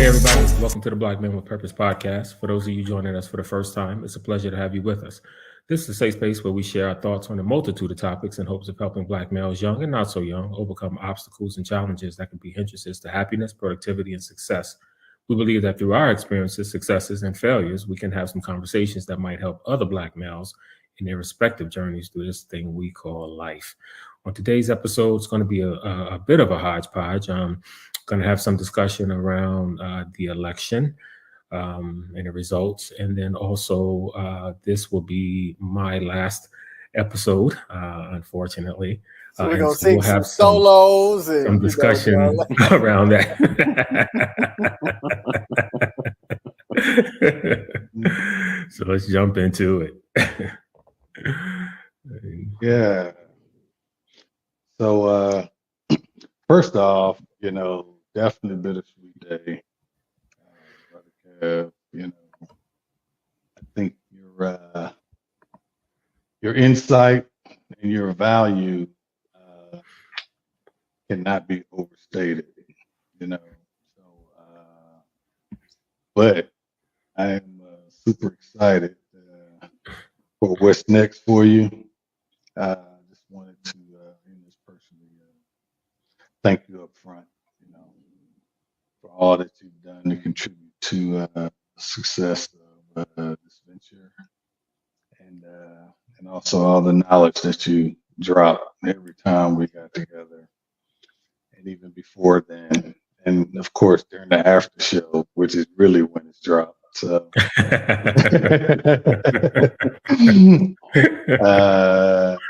Hey, everybody. Welcome to the Black Men with Purpose podcast. For those of you joining us for the first time, it's a pleasure to have you with us. This is a safe space where we share our thoughts on a multitude of topics in hopes of helping Black males, young and not so young, overcome obstacles and challenges that can be hindrances to happiness, productivity, and success. We believe that through our experiences, successes, and failures, we can have some conversations that might help other Black males in their respective journeys through this thing we call life. On today's episode, it's going to be a bit of a hodgepodge. Going to have some discussion around the election and the results. And then also, this will be my last episode, unfortunately. So we're gonna so we'll sing some have solos and some discussion around that. So let's jump into it. Yeah. So first off, definitely bittersweet day. Brother Kev, I think your insight and your value cannot be overstated. So, but I am super excited for what's next for you. Just wanted to, just personally thank you up front, for all that you've done to contribute to the success of this venture, and also all the knowledge that you drop every time we got together, and even before then, and of course during the after show, which is really when it's dropped. So,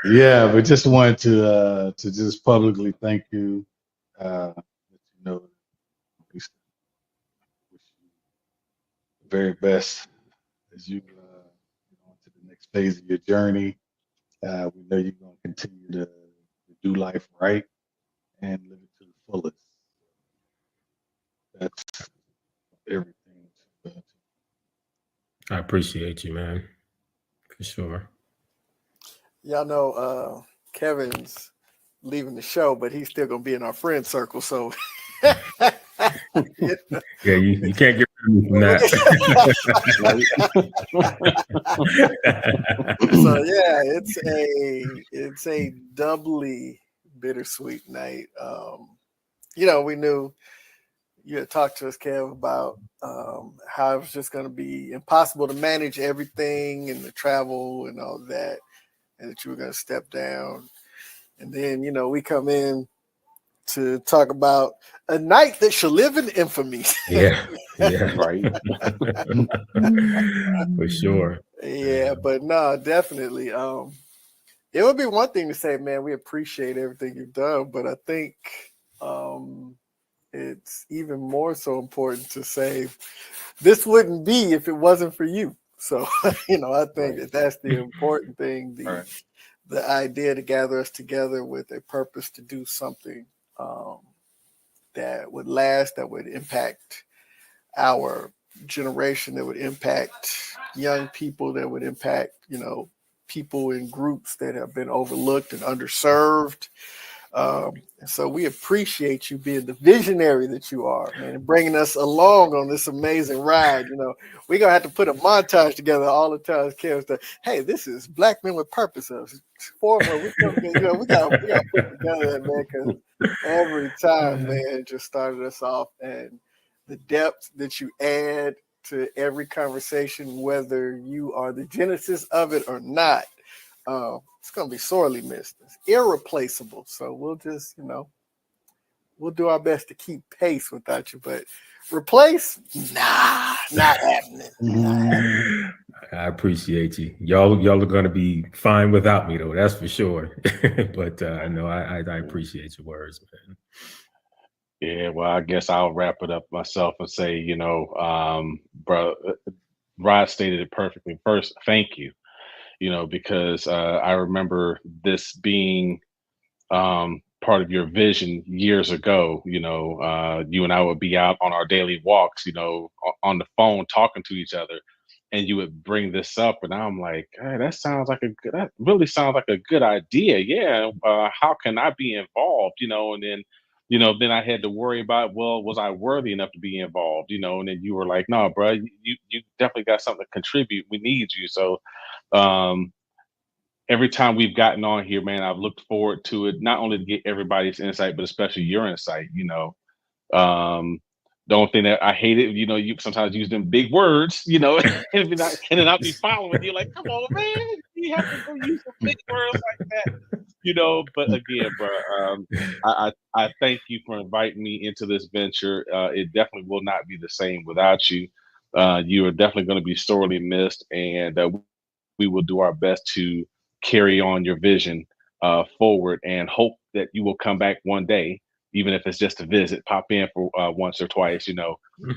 yeah, but just wanted to just publicly thank you. Wish you the very best as you on to the next phase of your journey. We know you're going to continue to do life right and live it to the fullest. That's everything. I appreciate you, man, for sure. Y'all know Kevin's leaving the show, but he's still gonna be in our friend circle. So Yeah, you can't get rid of me from that. So yeah, it's a doubly bittersweet night. We knew you had talked to us, Kev, about how it was just going to be impossible to manage everything and the travel and all that, and that you were going to step down. And then, we come in to talk about a night that shall live in infamy. Yeah, right. For sure. Yeah, but no, definitely. It would be one thing to say, man, we appreciate everything you've done, but I think it's even more so important to say this wouldn't be if it wasn't for you. So, I think that's the important thing. The idea to gather us together with a purpose to do something that would last, that would impact our generation, that would impact young people, that would impact, people in groups that have been overlooked and underserved. So we appreciate you being the visionary that you are, man, and bringing us along on this amazing ride. We're going to have to put a montage together all the time. Kev, hey, this is Black Men with Purpose. We got to put together, man, because every time, man, just started us off, and the depth that you add to every conversation, whether you are the genesis of it or not, it's going to be sorely missed. It's irreplaceable. So we'll just, we'll do our best to keep pace without you, but replace? Nah, not happening. I appreciate you. Y'all are going to be fine without me, though. That's for sure. But no, I appreciate your words, man. Yeah, well, I guess I'll wrap it up myself and say, bro, Rod stated it perfectly. First, thank you, because I remember this being part of your vision years ago. You and I would be out on our daily walks, on the phone talking to each other, and you would bring this up, and I'm like, hey, that really sounds like a good idea. Yeah, how can I be involved? And then then I had to worry about, well, was I worthy enough to be involved? And then you were like, no, bro, you definitely got something to contribute. We need you. So um, every time we've gotten on here, man, I've looked forward to it, not only to get everybody's insight, but especially your insight. Um, the only thing that I hated, you sometimes use them big words, and then I'll be following you like, come on, man, you have to go use some big words like that. But again, bro, I thank you for inviting me into this venture. It definitely will not be the same without you. You are definitely going to be sorely missed, and we will do our best to carry on your vision forward, and hope that you will come back one day, even if it's just a visit, pop in for once or twice.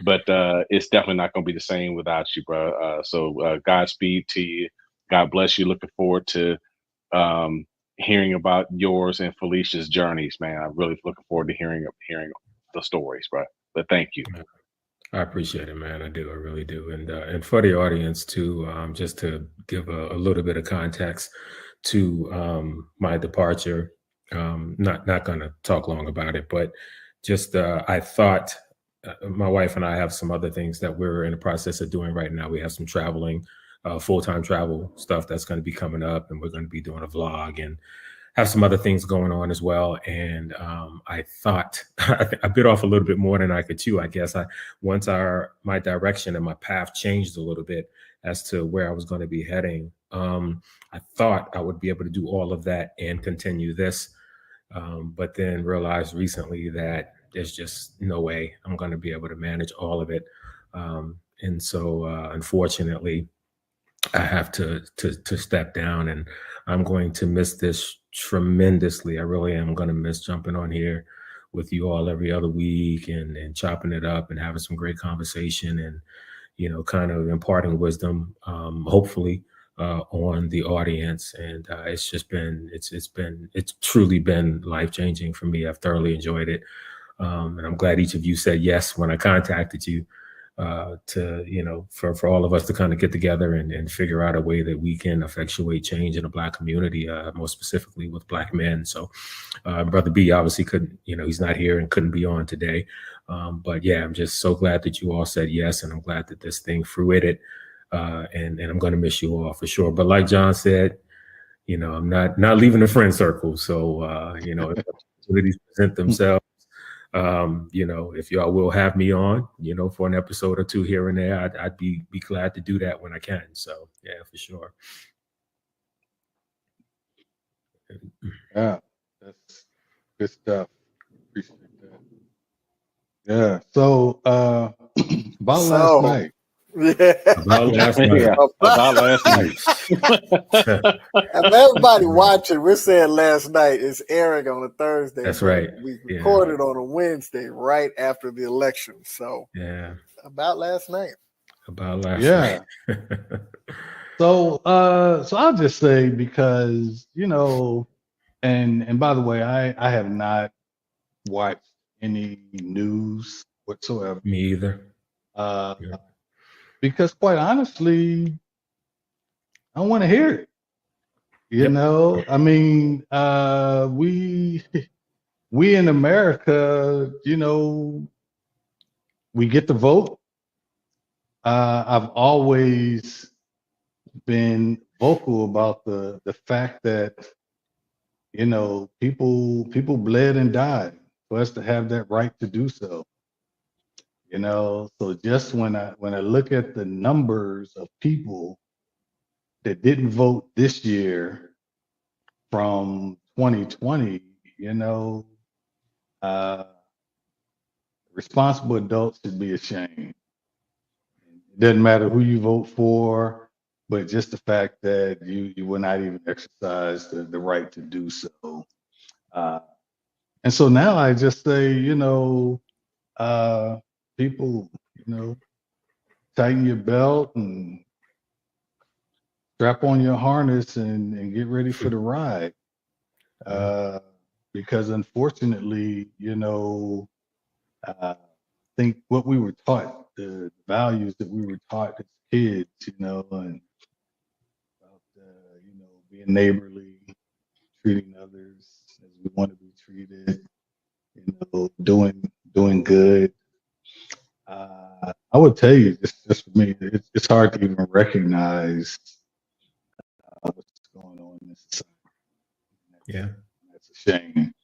But it's definitely not going to be the same without you, bro. So Godspeed to you. God bless you. Looking forward to hearing about yours and Felicia's journeys, man. I'm really looking forward to hearing the stories, bro. But thank you. I appreciate it, man. I do. I really do. And for the audience too, just to give a little bit of context to my departure. Not going to talk long about it, but just I thought my wife and I have some other things that we're in the process of doing right now. We have some traveling, full-time travel stuff that's going to be coming up, and we're going to be doing a vlog and have some other things going on as well. And I thought I bit off a little bit more than I could chew. I guess once my direction and my path changed a little bit as to where I was going to be heading. I thought I would be able to do all of that and continue this, but then realized recently that there's just no way I'm going to be able to manage all of it. And so, unfortunately, I have to step down, and I'm going to miss this tremendously. I really am going to miss jumping on here with you all every other week and chopping it up and having some great conversation and, kind of imparting wisdom, hopefully, on the audience. And it's truly been life-changing for me. I've thoroughly enjoyed it. And I'm glad each of you said yes when I contacted you, for all of us to kind of get together and figure out a way that we can effectuate change in the Black community, more specifically with Black men. So Brother B obviously couldn't, he's not here and couldn't be on today. But yeah, I'm just so glad that you all said yes. And I'm glad that this thing fruited. And I'm going to miss you all for sure. But like John said, I'm not leaving the friend circle. So, if opportunities present themselves, if y'all will have me on, for an episode or two here and there, I'd be glad to do that when I can. So yeah, for sure. Yeah, that's good stuff. Appreciate that. Yeah. So about last night. Yeah. About last night. Yeah, about last night. If everybody watching, we're saying last night is airing on a Thursday. That's right. We recorded on a Wednesday right after the election. So yeah, about last night. About last night. So I'll just say, because and by the way, I have not watched any news whatsoever. Me either. Because quite honestly, I don't want to hear it. I mean, we in America, we get to vote. I've always been vocal about the fact that people bled and died for us to have that right to do so. So just when I look at the numbers of people that didn't vote this year from 2020, responsible adults should be ashamed. It doesn't matter who you vote for, but just the fact that you will not even exercise the right to do so. And so now I just say, people, tighten your belt and strap on your harness and get ready for the ride. Because unfortunately, I think what we were taught, the values that we were taught as kids, and about, being neighborly, treating others as we want to be treated, doing good. I would tell you, just for me, it's hard to even recognize what's going on in this society. Yeah. That's a shame,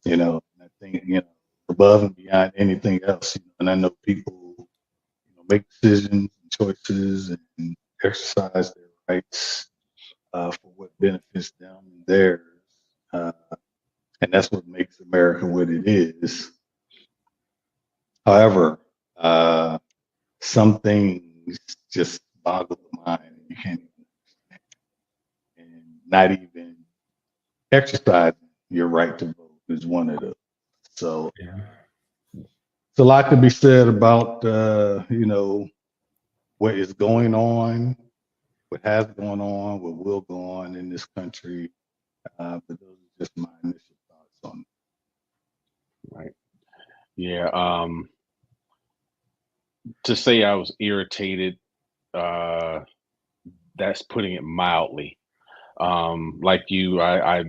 I think, above and beyond anything else, and I know people, make decisions and choices and exercise their rights for what benefits them and theirs. And that's what makes America what it is. However, some things just boggle the mind, and you can't even understand. And not even exercising your right to vote is one of those. So it's a lot to be said about what is going on, what has gone on, what will go on in this country. But those are just my initial thoughts on it. Right. Yeah. To say I was irritated, that's putting it mildly. Like you, I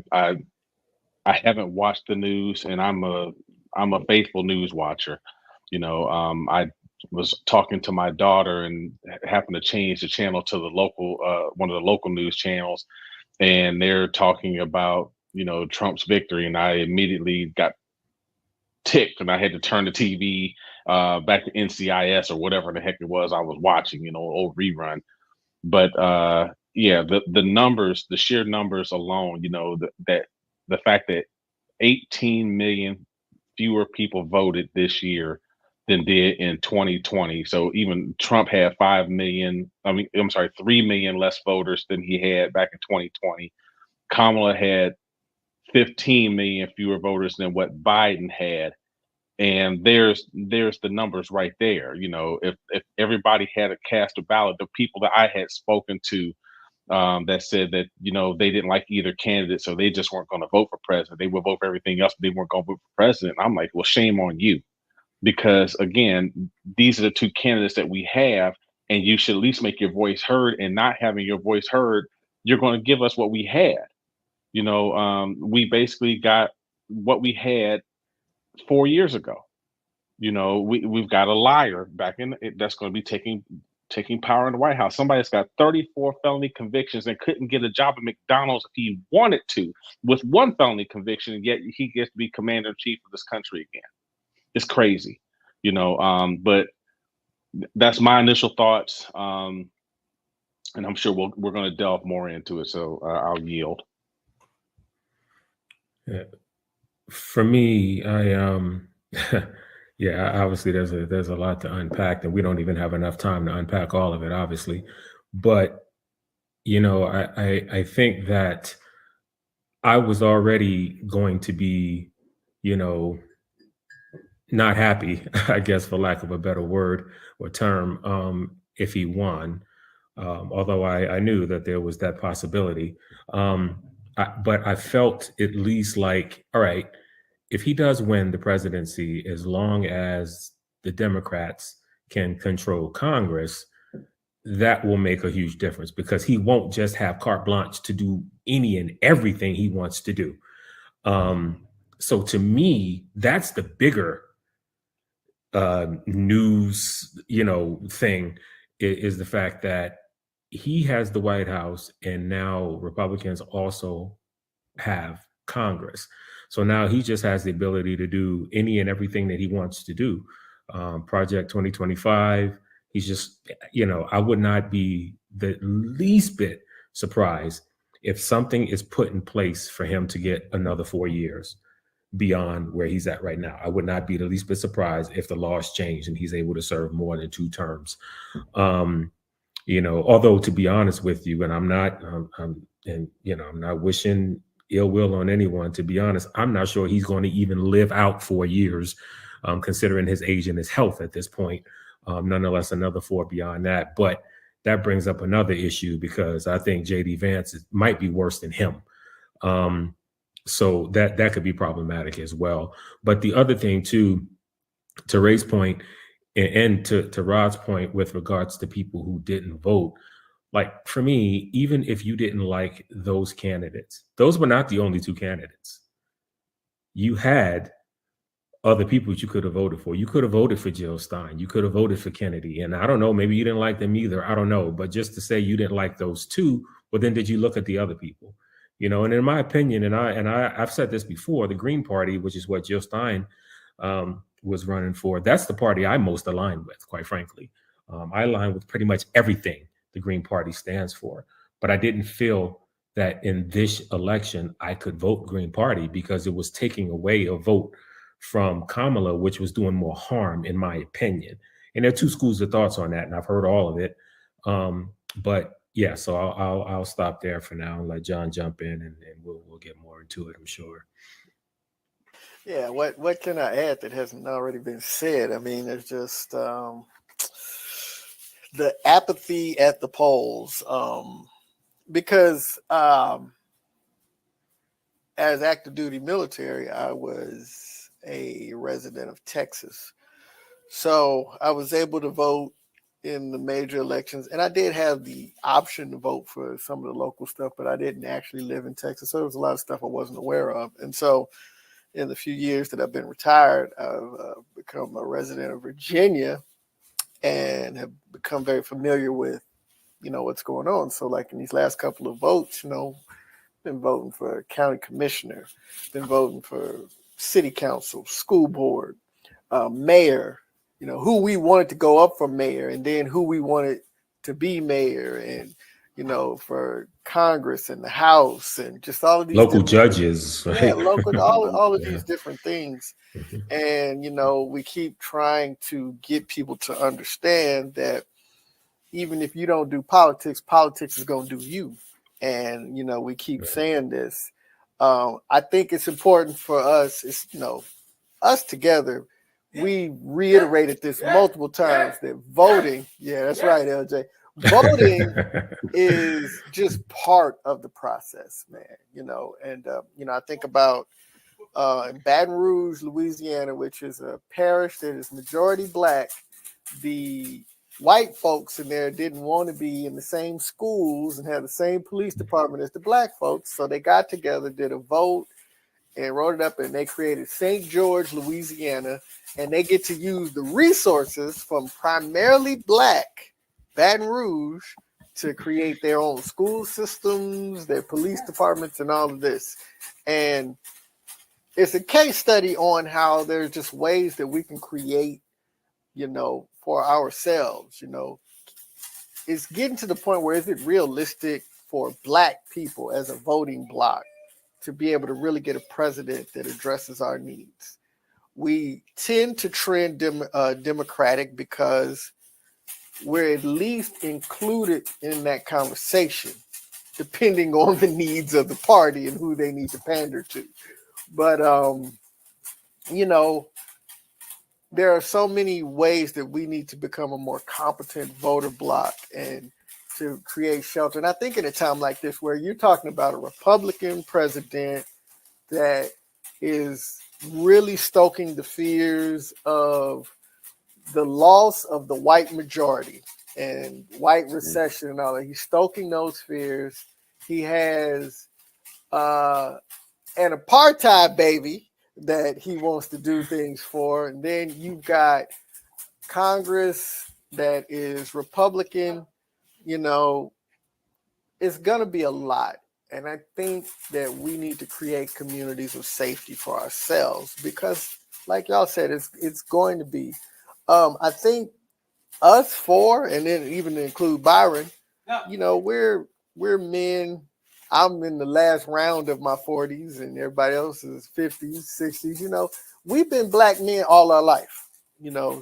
haven't watched the news, and I'm a faithful news watcher. I was talking to my daughter and happened to change the channel to the local, one of the local news channels, and they're talking about Trump's victory, and I immediately got ticked, and I had to turn the TV back to NCIS or whatever the heck it was I was watching, old rerun. But yeah, the numbers, the sheer numbers alone, the fact that 18 million fewer people voted this year than did in 2020. So even Trump had 3 million less voters than he had back in 2020. Kamala had 15 million fewer voters than what Biden had. And there's the numbers right there. If everybody had to cast a ballot, the people that I had spoken to that said that, they didn't like either candidate, so they just weren't going to vote for president. They would vote for everything else, but they weren't going to vote for president. I'm like, well, shame on you. Because again, these are the two candidates that we have, and you should at least make your voice heard. And not having your voice heard, you're going to give us what we had. We basically got what we had 4 years ago. We've got a liar back in that's going to be taking power in the White House. Somebody that's got 34 felony convictions and couldn't get a job at McDonald's if he wanted to, with one felony conviction, and yet he gets to be commander in chief of this country again. It's crazy, but that's my initial thoughts. And I'm sure we're going to delve more into it. So I'll yield. Yeah. For me, yeah, obviously there's a lot to unpack, and we don't even have enough time to unpack all of it, obviously. But I think that I was already going to be, not happy, I guess, for lack of a better word or term, if he won. Although I knew that there was that possibility. But I felt at least like, all right, if he does win the presidency, as long as the Democrats can control Congress, that will make a huge difference, because he won't just have carte blanche to do any and everything he wants to do. So to me, that's the bigger news, thing, is the fact that he has the White House, and now Republicans also have Congress. So now he just has the ability to do any and everything that he wants to do. Project 2025, he's just, I would not be the least bit surprised if something is put in place for him to get another 4 years beyond where he's at right now. I would not be the least bit surprised if the laws change and he's able to serve more than 2 terms. Although, to be honest with you, and I'm not wishing ill will on anyone, to be honest, I'm not sure he's going to even live out 4 years, considering his age and his health at this point. Nonetheless, another 4 beyond that. But that brings up another issue, because I think JD Vance might be worse than him. So that could be problematic as well. But the other thing too, to Ray's point and to Rod's point with regards to people who didn't vote, like for me, even if you didn't like those candidates, those were not the only 2 candidates. You had other people that you could have voted for. You could have voted for Jill Stein. You could have voted for Kennedy. And I don't know, maybe you didn't like them either. I don't know. But just to say you didn't like those two, well, then did you look at the other people? And in my opinion, I've said this before, the Green Party, which is what Jill Stein was running for, that's the party I most aligned with, quite frankly. I align with pretty much everything the Green Party stands for. But I didn't feel that in this election I could vote Green Party because it was taking away a vote from Kamala, which was doing more harm, in my opinion. And there are two schools of thoughts on that, and I've heard all of it. But yeah, so I'll stop there for now and let John jump in, and we'll get more into it, I'm sure. Yeah, what can I add that hasn't already been said? I mean, there's just the apathy at the polls, because as active duty military, I was a resident of Texas. So I was able to vote in the major elections, and I did have the option to vote for some of the local stuff, but I didn't actually live in Texas. So there was a lot of stuff I wasn't aware of. And so in the few years that I've been retired, I've become a resident of Virginia and have become very familiar with, what's going on. So like in these last couple of votes, been voting for county commissioner, been voting for city council, school board, mayor, who we wanted to go up for mayor, and then who we wanted to be mayor, and, for Congress and the House, and just all of these local judges. Right? Yeah, local, all of these different things. Mm-hmm. And, we keep trying to get people to understand that even if you don't do politics, politics is going to do you. And, we keep saying this. I think it's important for us, us together. We reiterated this multiple times that voting, yeah, that's right, LJ. Voting is just part of the process, man, and, I think about in Baton Rouge, Louisiana, which is a parish that is majority Black. The white folks in there didn't want to be in the same schools and have the same police department as the Black folks. So they got together, did a vote, and wrote it up, and they created St. George, Louisiana, and they get to use the resources from primarily Black Baton Rouge to create their own school systems, their police departments, and all of this. And it's a case study on how there's just ways that we can create, for ourselves. It's getting to the point where is it realistic for Black people as a voting bloc to be able to really get a president that addresses our needs? We tend to trend Democratic because we're at least included in that conversation, depending on the needs of the party and who they need to pander to. But, there are so many ways that we need to become a more competent voter bloc and to create shelter. And I think in a time like this, where you're talking about a Republican president that is really stoking the fears of the loss of the white majority and white recession and all that, he's stoking those fears. He has an apartheid baby that he wants to do things for. And then you've got Congress that is Republican. It's going to be a lot. And I think that we need to create communities of safety for ourselves because, like y'all said, it's going to be. I think us four, and then even to include Byron, we're men. I'm in the last round of my 40s and everybody else is 50s, 60s. We've been Black men all our life,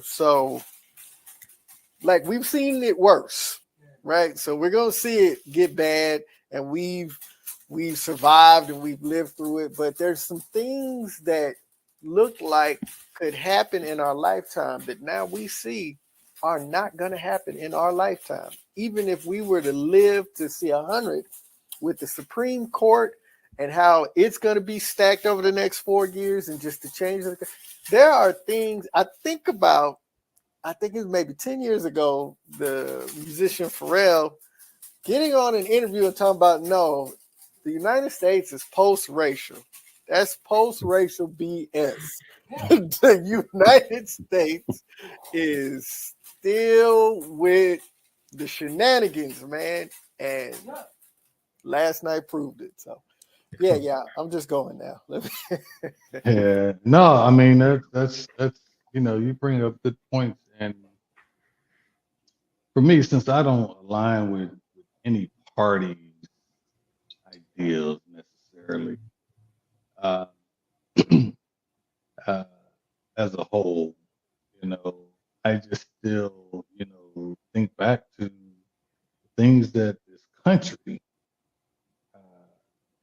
so like we've seen it worse, right? So we're going to see it get bad, and we've survived and we've lived through it. But there's some things that look like could happen in our lifetime that now we see are not going to happen in our lifetime. Even if we were to live to see 100, with the Supreme Court and how it's going to be stacked over the next 4 years and just to change it. There are things I think about. I think it was maybe 10 years ago, the musician Pharrell getting on an interview and talking about, no, the United States is post-racial. That's post-racial BS. the United States is still with the shenanigans, man. And last night proved it. So, yeah, I'm just going now. Yeah, no, I mean that's you bring up good points, and for me, since I don't align with any party's ideals necessarily, uh, uh, as a whole, I just still think back to things that this country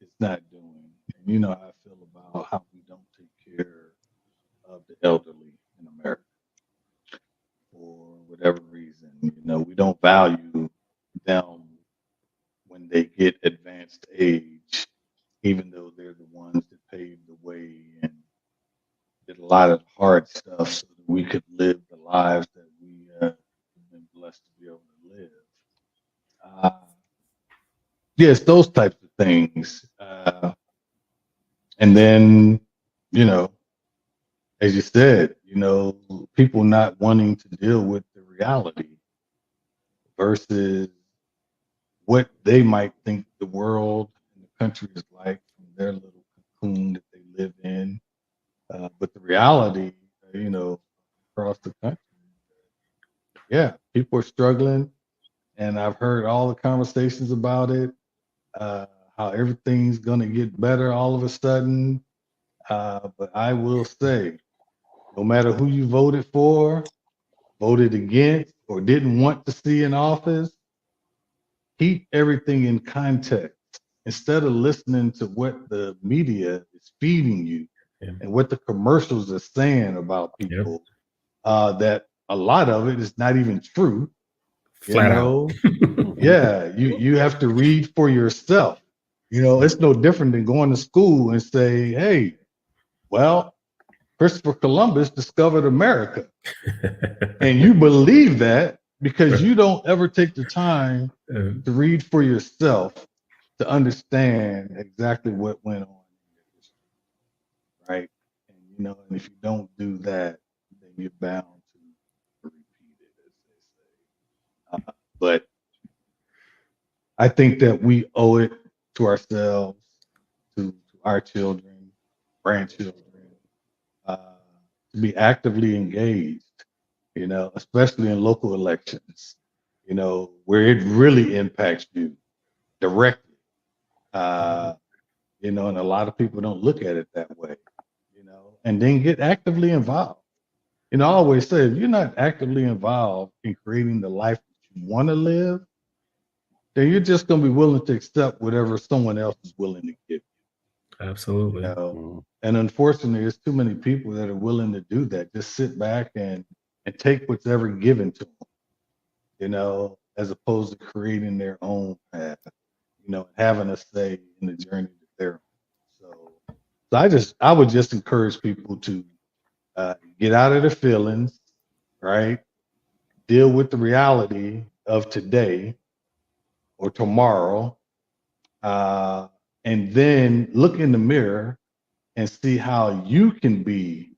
is not doing, and how I feel about how we don't take care of the elderly in America. For whatever reason, we don't value them when they get advanced age, even though they're the ones that paved the way and did a lot of hard stuff so that we could live the lives that we have been blessed to be able to live. Yes, those types of things. And then, as you said, people not wanting to deal with the reality versus what they might think the world and the country is like from their little cocoon that they live in. But the reality, across the country, yeah, people are struggling. And I've heard all the conversations about it, how everything's going to get better all of a sudden. But I will say, no matter who you voted for, voted against, or didn't want to see in office, keep everything in context. Instead of listening to what the media is feeding you and what the commercials are saying about people, that a lot of it is not even true. Flat out. Yeah, you have to read for yourself. It's no different than going to school and say, hey, well, Christopher Columbus discovered America. And you believe that because you don't ever take the time to read for yourself to understand exactly what went on in your history, right? And and if you don't do that, then you're bound to repeat it, as they say. But I think that we owe it to ourselves, to our children, grandchildren, to be actively engaged, especially in local elections, where it really impacts you directly. And a lot of people don't look at it that way, and then get actively involved. I always say, if you're not actively involved in creating the life that you want to live, then you're just going to be willing to accept whatever someone else is willing to give you. Absolutely. And unfortunately, there's too many people that are willing to do that. Just sit back and take what's ever given to them, as opposed to creating their own path, having a say in the journey that they're on. So I would just encourage people to get out of their feelings, right? Deal with the reality of today or tomorrow, and then look in the mirror and see how you can be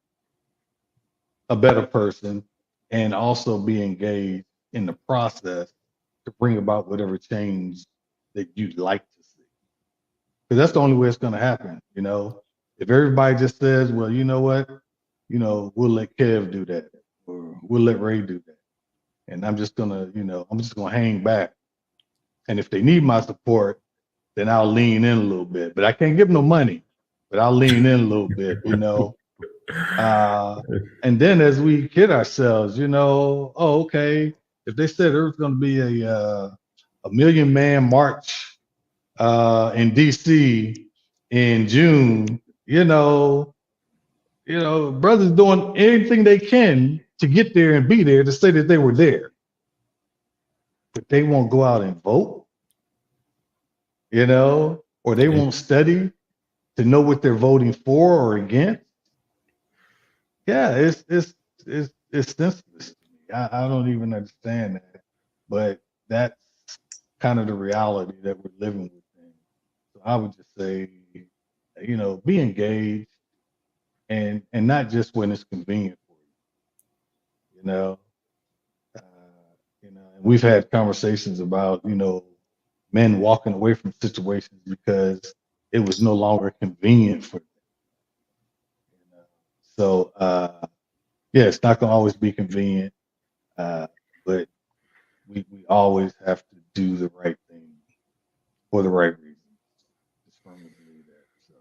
a better person and also be engaged in the process to bring about whatever change that you'd like to see. Because that's the only way it's going to happen. If everybody just says, well, you know what, we'll let Kev do that, or we'll let Ray do that, and I'm just gonna hang back. And if they need my support, then I'll lean in a little bit. But I can't give them no money, but I'll lean in a little bit, And then as we kid ourselves, oh, okay, if they said there was going to be a million man march in DC in June, brothers doing anything they can to get there and be there to say that they were there, but they won't go out and vote, or they won't study to know what they're voting for or against. Yeah, it's senseless to me. I don't even understand that, but that's kind of the reality that we're living within. So I would just say, be engaged and not just when it's convenient for you. You know, and we've had conversations about men walking away from situations because it was no longer convenient for them. So yeah, it's not gonna always be convenient, but we always have to do the right thing for the right reason. Just firmly believe that. So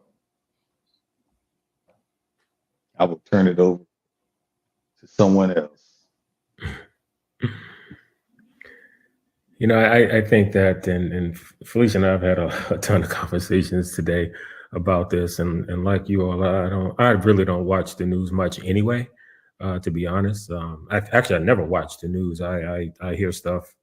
I will turn it over to someone else. I think that, and Felicia and I have had a ton of conversations today about this, and like you all, I really don't watch the news much anyway, to be honest. I never watch the news. I hear stuff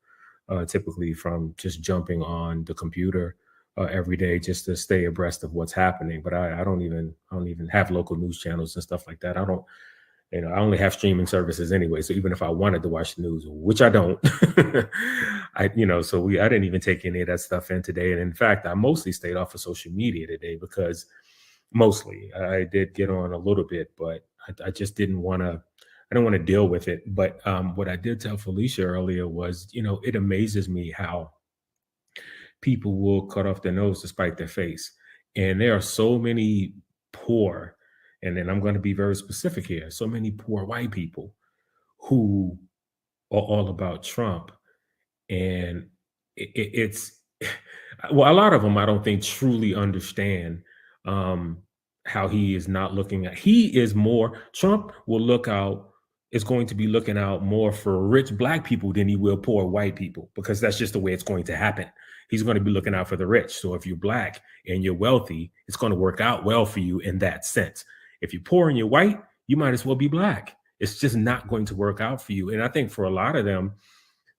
typically from just jumping on the computer every day just to stay abreast of what's happening. But I don't even have local news channels and stuff like that. I don't. I only have streaming services anyway. So even if I wanted to watch the news, which I don't, I didn't even take any of that stuff in today. And in fact, I mostly stayed off of social media today because I did get on a little bit, but I just didn't want to deal with it. But what I did tell Felicia earlier was, it amazes me how people will cut off their nose to spite their face. And there are so many poor, and then I'm going to be very specific here, so many poor white people who are all about Trump. And it's, well, a lot of them I don't think truly understand how he is not looking at, Trump is going to be looking out more for rich Black people than he will poor white people, because that's just the way it's going to happen. He's going to be looking out for the rich. So if you're Black and you're wealthy, it's going to work out well for you in that sense. If you're poor and you're white, you might as well be Black. It's just not going to work out for you. And I think for a lot of them,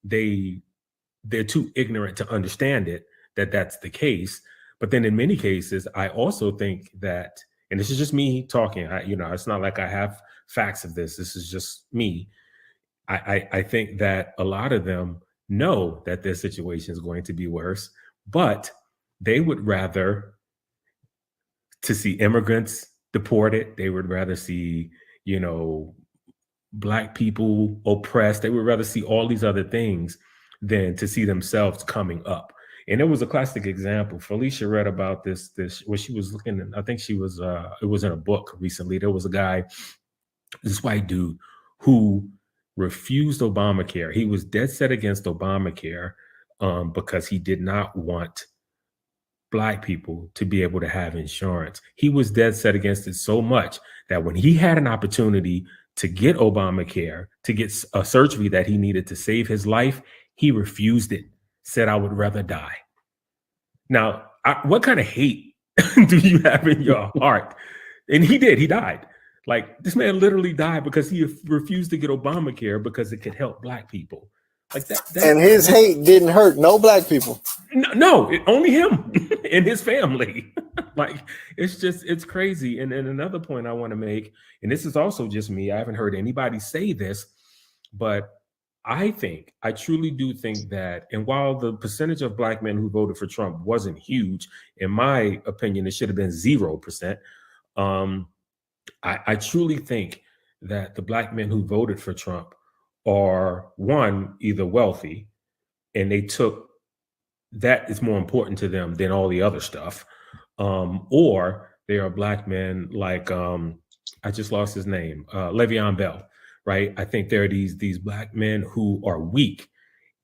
they're too ignorant to understand that that's the case. But then in many cases, I also think that, and this is just me talking, it's not like I have facts of this. This is just me. I think that a lot of them know that their situation is going to be worse, but they would rather to see immigrants deported. They would rather see, Black people oppressed. They would rather see all these other things than to see themselves coming up. And it was a classic example. Felicia read about this when she was looking, I think she was, it was in a book recently. There was a guy, this white dude, who refused Obamacare. He was dead set against Obamacare because he did not want Black people to be able to have insurance. He was dead set against it so much that when he had an opportunity to get Obamacare, to get a surgery that he needed to save his life, he refused it, said, "I would rather die." Now, what kind of hate do you have in your heart? And he died. Like, this man literally died because he refused to get Obamacare because it could help Black people. Like that, and his hate didn't hurt no Black people. No, only him and his family. Like, it's crazy. And another point I want to make, and this is also just me, I haven't heard anybody say this, but I truly do think that, and while the percentage of Black men who voted for Trump wasn't huge, in my opinion, it should have been 0%. I truly think that the Black men who voted for Trump are, one, either wealthy, and they took that is more important to them than all the other stuff, or they are Black men like I just lost his name, Le'Veon Bell, right? I think there are these Black men who are weak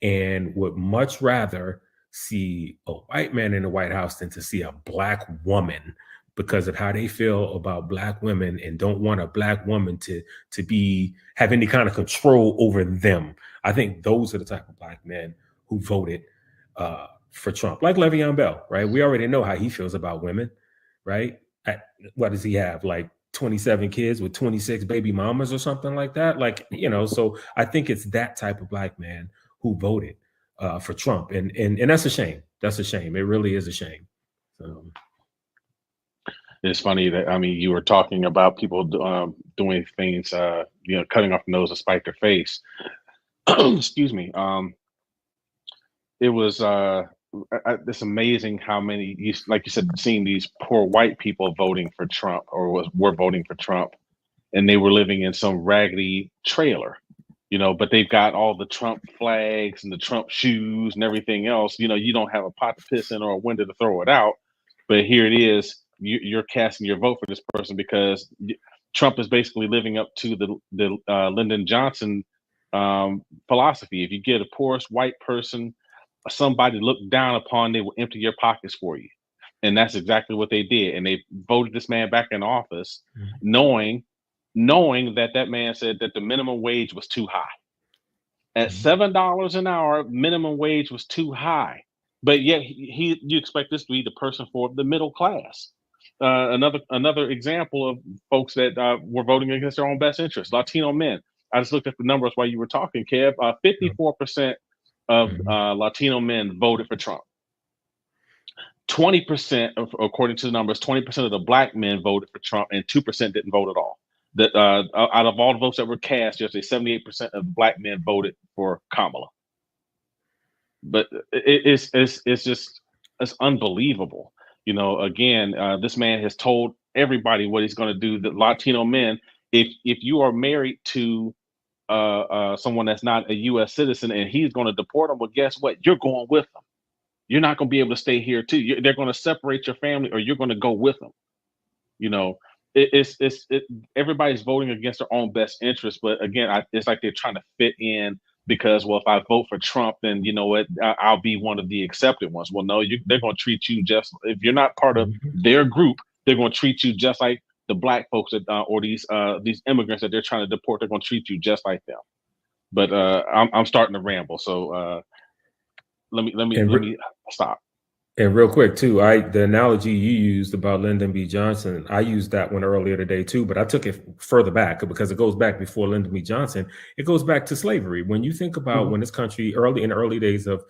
and would much rather see a white man in the White House than to see a Black woman, because of how they feel about Black women and don't want a Black woman to have any kind of control over them. I think those are the type of Black men who voted for Trump, like Le'Veon Bell, right? We already know how he feels about women, right? What does he have? Like 27 kids with 26 baby mamas or something like that? Like, so I think it's that type of Black man who voted for Trump. And that's a shame. That's a shame. It really is a shame. So. It's funny that, you were talking about people doing things, cutting off the nose to spite their face. Excuse me. It was it's amazing how many, like you said, seeing these poor white people voting for Trump were voting for Trump, and they were living in some raggedy trailer, but they've got all the Trump flags and the Trump shoes and everything else. You don't have a pot to piss in or a window to throw it out, but here it is. You're casting your vote for this person because Trump is basically living up to the Lyndon Johnson philosophy. If you get a poorest white person, somebody looked down upon, they will empty your pockets for you. And that's exactly what they did. And they voted this man back in office, knowing that man said that the minimum wage was too high. At $7 an hour, minimum wage was too high. But yet you expect this to be the person for the middle class. Another example of folks that were voting against their own best interests, Latino men. I just looked at the numbers while you were talking, Kev. 54% of Latino men voted for Trump. 20%, according to the numbers, 20% of the black men voted for Trump, and 2% didn't vote at all. That out of all the votes that were cast yesterday, 78% of black men voted for Kamala. But it's unbelievable. Again, this man has told everybody what he's going to do. The Latino men, if you are married to someone that's not a U.S. citizen and he's going to deport them, well, guess what? You're going with them. You're not going to be able to stay here too. They're going to separate your family, or you're going to go with them. Everybody's voting against their own best interest. But again, it's like they're trying to fit in because, well, if I vote for Trump, then you know what, I'll be one of the accepted ones. Well, no, they're going to treat you just, if you're not part of their group, they're going to treat you just like the black folks that, or these immigrants that they're trying to deport. They're going to treat you just like them. But I'm starting to ramble, so let me stop. And real quick too, the analogy you used about Lyndon B. Johnson, I used that one earlier today too, but I took it further back because it goes back before Lyndon B. Johnson. It goes back to slavery. When you think about when this country, in the early days of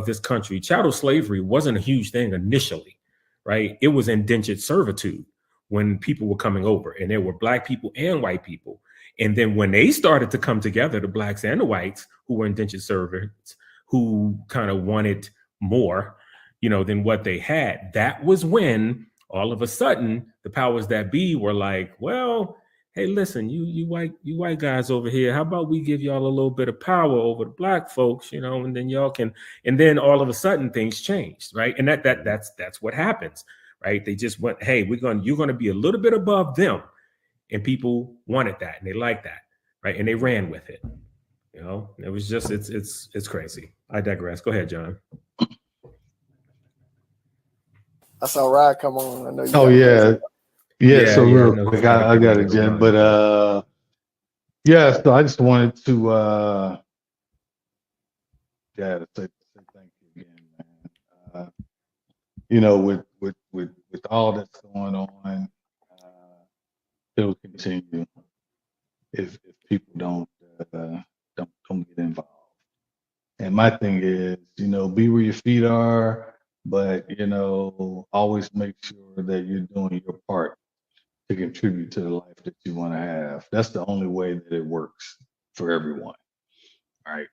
this country, chattel slavery wasn't a huge thing initially, right? It was indentured servitude when people were coming over, and there were black people and white people. And then when they started to come together, the blacks and the whites who were indentured servants, who kind of wanted more, than what they had. That was when all of a sudden the powers that be were like, well, hey, listen, you white guys over here, how about we give y'all a little bit of power over the black folks, and then y'all can, and then all of a sudden things changed, right? And that's what happens, right? They just went, hey, you're gonna be a little bit above them, and people wanted that and they liked that, right? And they ran with it. It was just it's crazy. I digress. Go ahead, John. I saw Rod come on. I know you. Oh yeah. So real quick, I got it, Jen. But so I just wanted to say thank you again, man. With all that's going on, it will continue if people don't get involved. And my thing is, be where your feet are. But, always make sure that you're doing your part to contribute to the life that you want to have. That's the only way that it works for everyone. All right.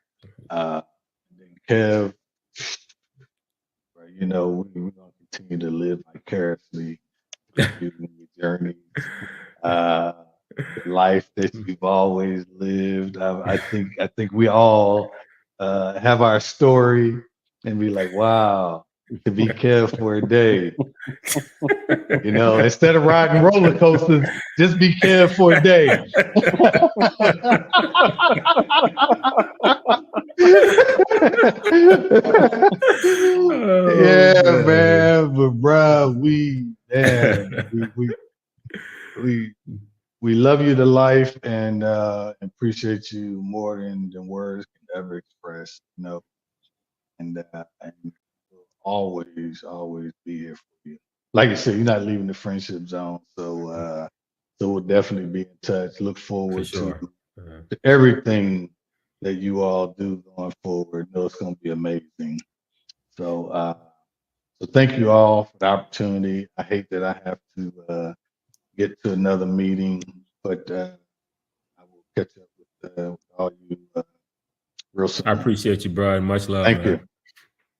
Then Kev, right, we're going to continue to live vicariously through your journey. The life that you've always lived. I think we all have our story and be like, wow. To be Kev for a day, instead of riding roller coasters, just be Kev for a day. Man. But bro, we love you to life and appreciate you more than words can ever express. And always be here for you. Like I said, you're not leaving the friendship zone, so we'll definitely be in touch. Look forward to everything that you all do going forward. Know it's going to be amazing. So thank you all for the opportunity. I hate that I have to get to another meeting, but I will catch up with all you real soon. I appreciate you, bro. Much love. Thank you.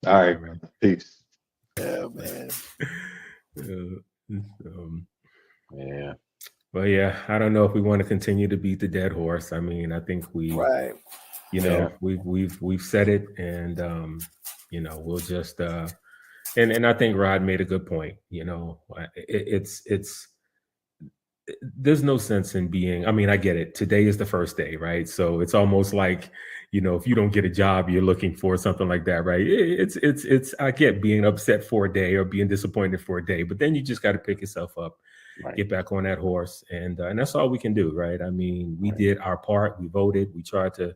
All right. Peace. Yeah, man. Yeah. Well, yeah, I don't know if we want to continue to beat the dead horse. I mean, I think Right. we've said it, and we'll just and I think Rod made a good point. It's there's no sense in being. I mean, I get it. Today is the first day, right? So it's almost like, if you don't get a job, you're looking for something like that, right? It's. I get being upset for a day or being disappointed for a day, but then you just got to pick yourself up. Right. Get back on that horse, and that's all we can do, right? I mean, we did our part. We voted. We tried to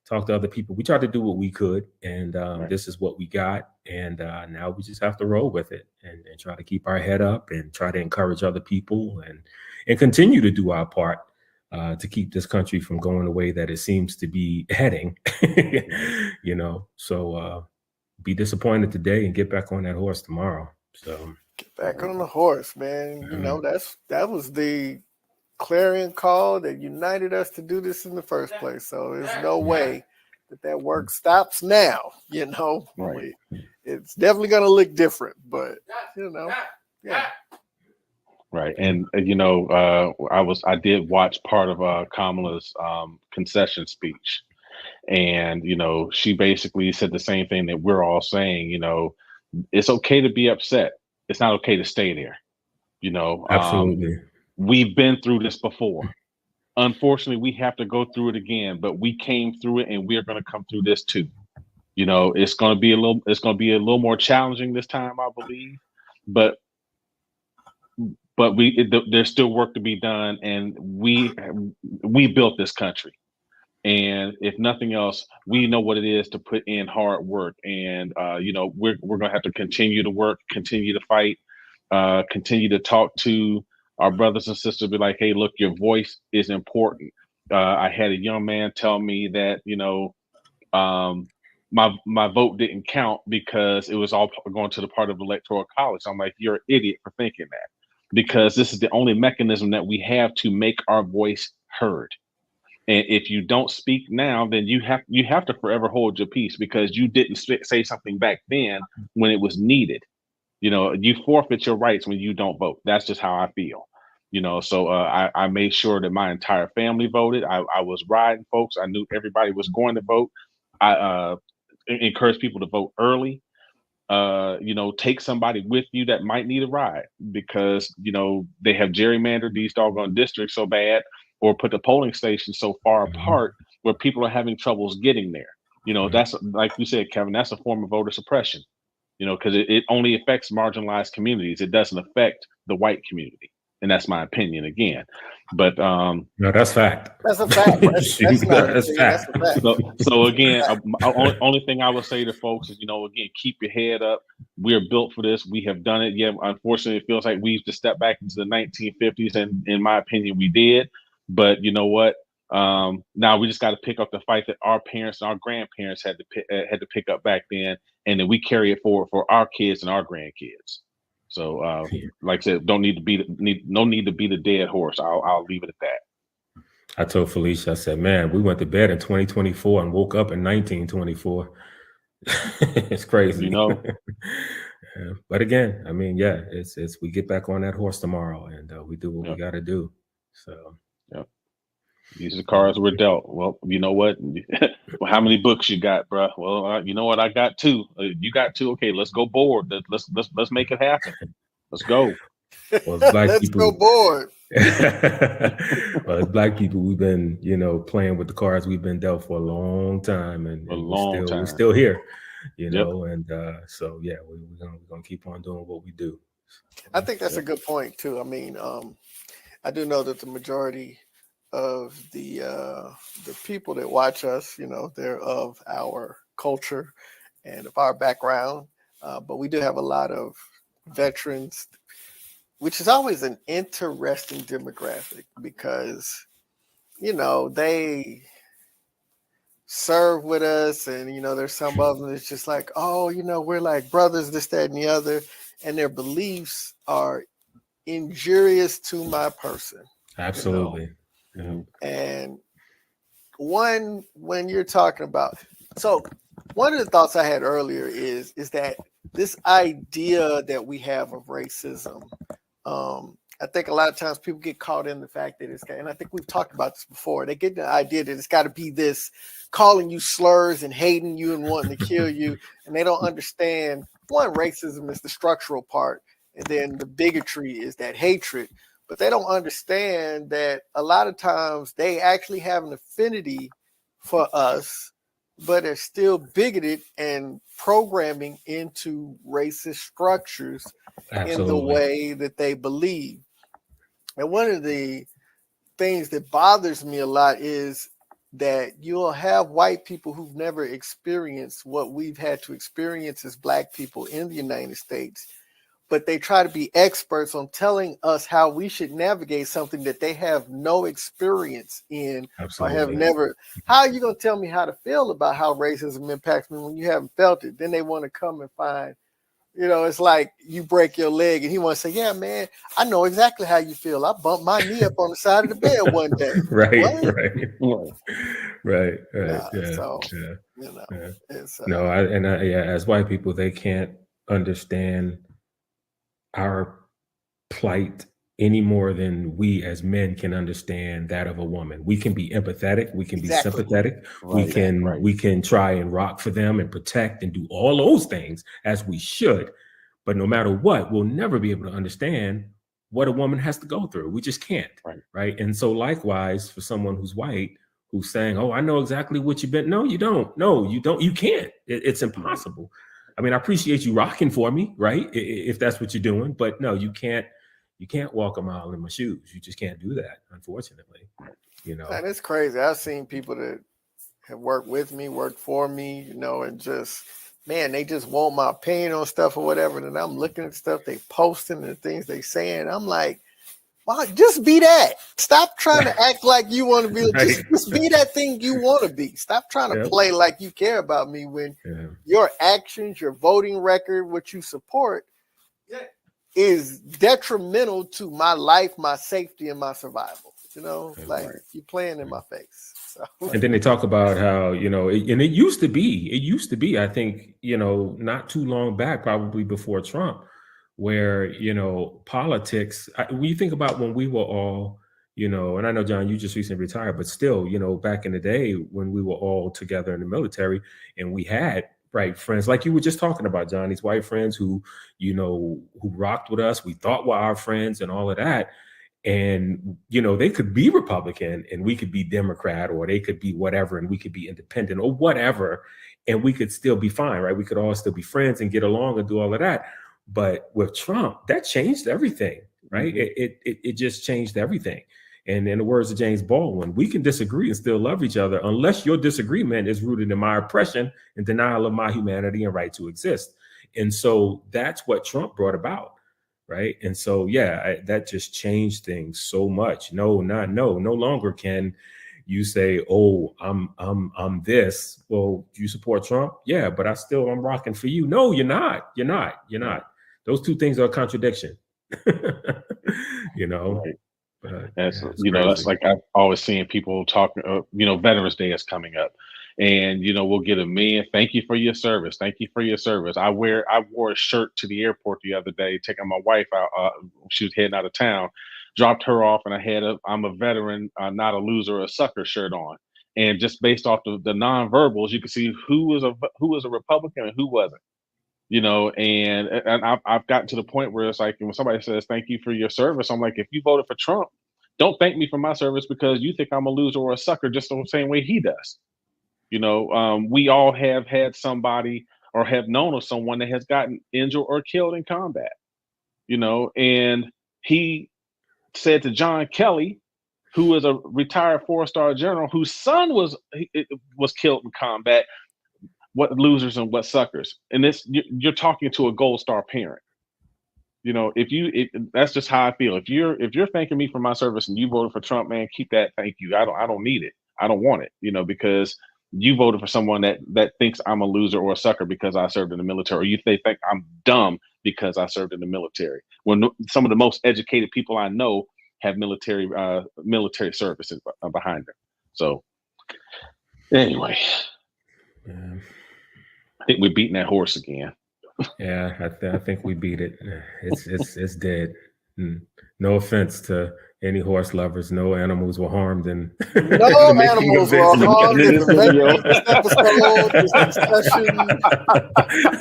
talk to other people. We tried to do what we could, and this is what we got. And now we just have to roll with it and try to keep our head up and try to encourage other people and continue to do our part to keep this country from going the way that it seems to be heading. So be disappointed today and get back on that horse tomorrow. So. Get back on the horse, man. That was the clarion call that united us to do this in the first place. So there's no way that work stops now. Right. It's definitely going to look different, but yeah. Right, and I did watch part of Kamala's concession speech, and she basically said the same thing that we're all saying. It's okay to be upset. It's not okay to stay there. Absolutely. We've been through this before. Unfortunately, we have to go through it again, but we came through it and we're going to come through this too. It's going to be a little more challenging this time, I believe, but there's still work to be done, and we built this country. And if nothing else, we know what it is to put in hard work. And, we're going to have to continue to work, continue to fight, continue to talk to our brothers and sisters, be like, hey, look, your voice is important. I had a young man tell me that, my vote didn't count because it was all going to the part of the Electoral College. I'm like, you're an idiot for thinking that, because this is the only mechanism that we have to make our voice heard. And if you don't speak now, then you have to forever hold your peace, because you didn't say something back then when it was needed. You forfeit your rights when you don't vote. That's just how I feel. So I made sure that my entire family voted. I was riding folks. I knew everybody was going to vote. I encourage people to vote early. Take somebody with you that might need a ride, because they have gerrymandered these doggone districts so bad, or put the polling stations so far apart where people are having troubles getting there. That's, like you said, Kevin, that's a form of voter suppression, because it only affects marginalized communities. It doesn't affect the white community. And that's my opinion again. But no, that's fact. That's a fact. That's fact. So again, only thing I would say to folks is, again, keep your head up. We're built for this. We have done it. Yeah, unfortunately, it feels like we used to step back into the 1950s, and in my opinion, we did. But you know what? Now we just got to pick up the fight that our parents and our grandparents had to pick up back then, and then we carry it forward for our kids and our grandkids. So, like I said, no need to be the dead horse. I'll leave it at that. I told Felicia, I said, man, we went to bed in 2024 and woke up in 1924. It's crazy, But again, I mean, yeah, it's we get back on that horse tomorrow, and we do what we got to do. So, yeah. These are the cards we're dealt. Well, you know what? Well, how many books you got, bro? Well, you know what? I got 2. You got 2. Okay, let's go board. Let's make it happen. Let's go. Well, let's go board. Well, as Black people, we've been, playing with the cards we've been dealt for a long time, and we're still here, and so yeah, we're gonna keep on doing what we do. I think that's a good point too. I mean, I do know that the majority of the people that watch us, they're of our culture and of our background, but we do have a lot of veterans, which is always an interesting demographic, because they serve with us, and there's some of them that's just like, oh, we're like brothers, this, that, and the other, and their beliefs are injurious to my person. Absolutely. And when you're talking about, so one of the thoughts I had earlier is that this idea that we have of racism. I think a lot of times people get caught in the fact that it's, and I think we've talked about this before, they get the idea that it's got to be this calling you slurs and hating you and wanting to kill you. And they don't understand, one, racism is the structural part. And then the bigotry is that hatred. But they don't understand that a lot of times they actually have an affinity for us, but are still bigoted and programming into racist structures in the way that they believe. And one of the things that bothers me a lot is that you'll have white people who've never experienced what we've had to experience as Black people in the United States, but they try to be experts on telling us how we should navigate something that they have no experience in. Absolutely. Or have never. How are you going to tell me how to feel about how racism impacts me when you haven't felt it? Then they want to come and find, it's like you break your leg and he wants to say, yeah, man, I know exactly how you feel. I bumped my knee up on the side of the bed one day. Right. As white people, they can't understand our plight any more than we as men can understand that of a woman. We can be empathetic, we can be sympathetic, we can try and rock for them and protect and do all those things as we should. But no matter what, we'll never be able to understand what a woman has to go through. We just can't. Right. And so likewise, for someone who's white, who's saying, oh, I know exactly what you've been. No, you don't. No, you don't. You can't. It's impossible. I mean, I appreciate you rocking for me, right? If that's what you're doing, but no, you can't walk a mile in my shoes. You just can't do that, unfortunately. And it's crazy. I've seen people that have worked with me, worked for me, and just, man, they just want my opinion on stuff or whatever. And I'm looking at stuff they posting and things they saying. I'm like, wow, just be that. Stop trying to act like you want to be. Just be that thing you want to be. Stop trying to play like you care about me when your actions, your voting record, what you support is detrimental to my life, my safety, and my survival. You're playing in my face. So. And then they talk about how, and it used to be, I think, not too long back, probably before Trump, where, politics, when you think about when we were all, and I know, John, you just recently retired, but still, back in the day when we were all together in the military and we had friends like you were just talking about, John, these white friends who rocked with us, we thought were our friends and all of that. And, they could be Republican and we could be Democrat, or they could be whatever, and we could be independent or whatever, and we could still be fine, right? We could all still be friends and get along and do all of that. But with Trump, that changed everything, right? It just changed everything. And in the words of James Baldwin, we can disagree and still love each other unless your disagreement is rooted in my oppression and denial of my humanity and right to exist. And so that's what Trump brought about, right? And so, that just changed things so much. No longer can you say, oh, I'm this. Well, do you support Trump? Yeah, but I'm rocking for you. No, you're not. You're not. Those two things are a contradiction. Right. That's that's like I've always seen people talking. Veterans Day is coming up, and we'll get a man. Thank you for your service. Thank you for your service. I wore a shirt to the airport the other day, taking my wife out. She was heading out of town. Dropped her off, and I had I'm a veteran, not a loser or a sucker shirt on. And just based off the nonverbals, you can see who was a Republican and who wasn't. And I've gotten to the point where it's like when somebody says thank you for your service, I'm like, if you voted for Trump, don't thank me for my service because you think I'm a loser or a sucker just the same way he does. We all have had somebody or have known of someone that has gotten injured or killed in combat. And he said to John Kelly, who is a retired 4-star general whose son was killed in combat, what losers and what suckers. And this, you're talking to a gold star parent. That's just how I feel. If you're thanking me for my service and you voted for Trump, man, keep that thank you. I don't need it. I don't want it, because you voted for someone that thinks I'm a loser or a sucker because I served in the military, or they think I'm dumb because I served in the military. When some of the most educated people I know have military services behind them. So anyway, I think we're beating that horse again. Yeah, I think we beat it. It's dead. No offense to any horse lovers. No animals were harmed in No the making of animals this. were In the making harmed of in this the making video. of this episode, this discussion.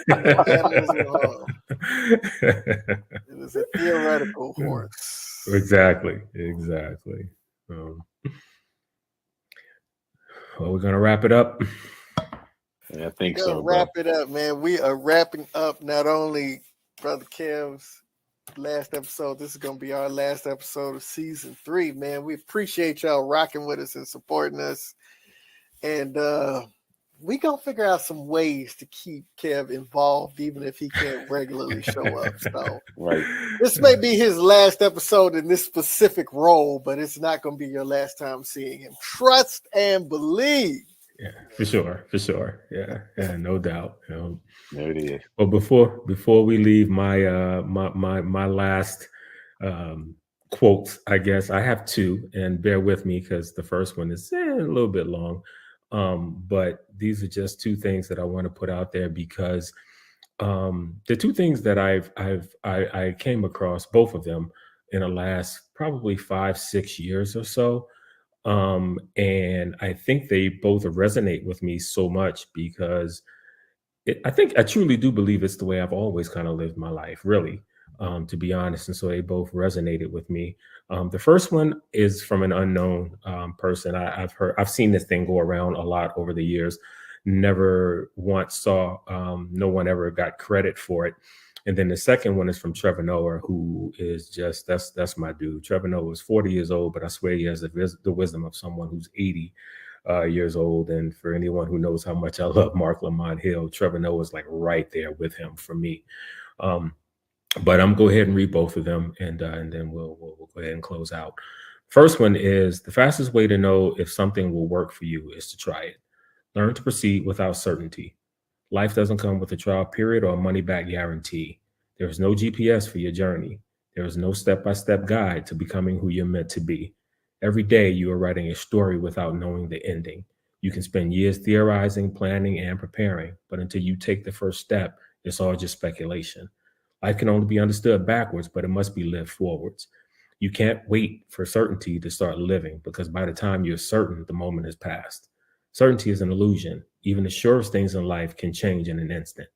No animals were harmed. It was a theoretical horse. Exactly. Well, we're gonna wrap it up. Yeah, I think We're so, gonna bro. wrap it up, man. We are wrapping up not only Brother Kev's last episode. This is gonna be our last episode of season 3, man. We appreciate y'all rocking with us and supporting us. And we gonna figure out some ways to keep Kev involved, even if he can't regularly show up. So Right. this may be his last episode in this specific role, but it's not gonna be your last time seeing him. Trust and believe. Yeah, for sure. Yeah, no doubt. There it is. Well, before we leave, my last quotes, I guess I have 2, and bear with me because the first one is a little bit long. But these are just 2 things that I want to put out there because the 2 things that I came across, both of them in the last probably 5-6 years or so. And I think they both resonate with me so much because I truly do believe it's the way I've always kind of lived my life, really, to be honest. And so they both resonated with me. The first one is from an unknown person. I've seen this thing go around a lot over the years. Never once saw, no one ever got credit for it. And then the second one is from Trevor Noah, who is just that's my dude. Trevor Noah is 40 years old, but I swear he has the wisdom of someone who's 80 years old. And for anyone who knows how much I love Mark Lamont Hill, Trevor Noah is like right there with him for me. But I'm go ahead and read both of them, and then we'll go ahead and close out. First one is the fastest way to know if something will work for you is to try it. Learn to proceed without certainty. Life doesn't come with a trial period or a money-back guarantee. There is no GPS for your journey. There is no step-by-step guide to becoming who you're meant to be. Every day you are writing a story without knowing the ending. You can spend years theorizing, planning, and preparing, but until you take the first step, it's all just speculation. Life can only be understood backwards, but it must be lived forwards. You can't wait for certainty to start living because by the time you're certain, the moment has passed. Certainty is an illusion. Even the surest things in life can change in an instant.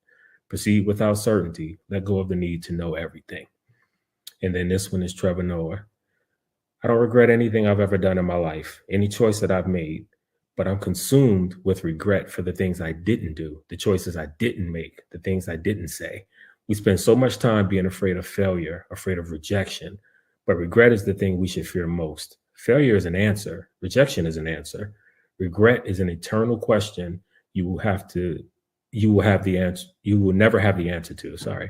Proceed without certainty. Let go of the need to know everything. And then this one is Trevor Noah. I don't regret anything I've ever done in my life, any choice that I've made, but I'm consumed with regret for the things I didn't do, the choices I didn't make, the things I didn't say. We spend so much time being afraid of failure, afraid of rejection, but regret is the thing we should fear most. Failure is an answer. Rejection is an answer. Regret is an eternal question you will never have the answer to. Sorry.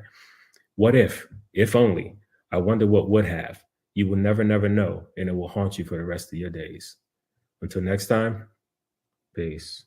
What if only, I wonder what would have. You will never know, and it will haunt you for the rest of your days. Until next time, peace.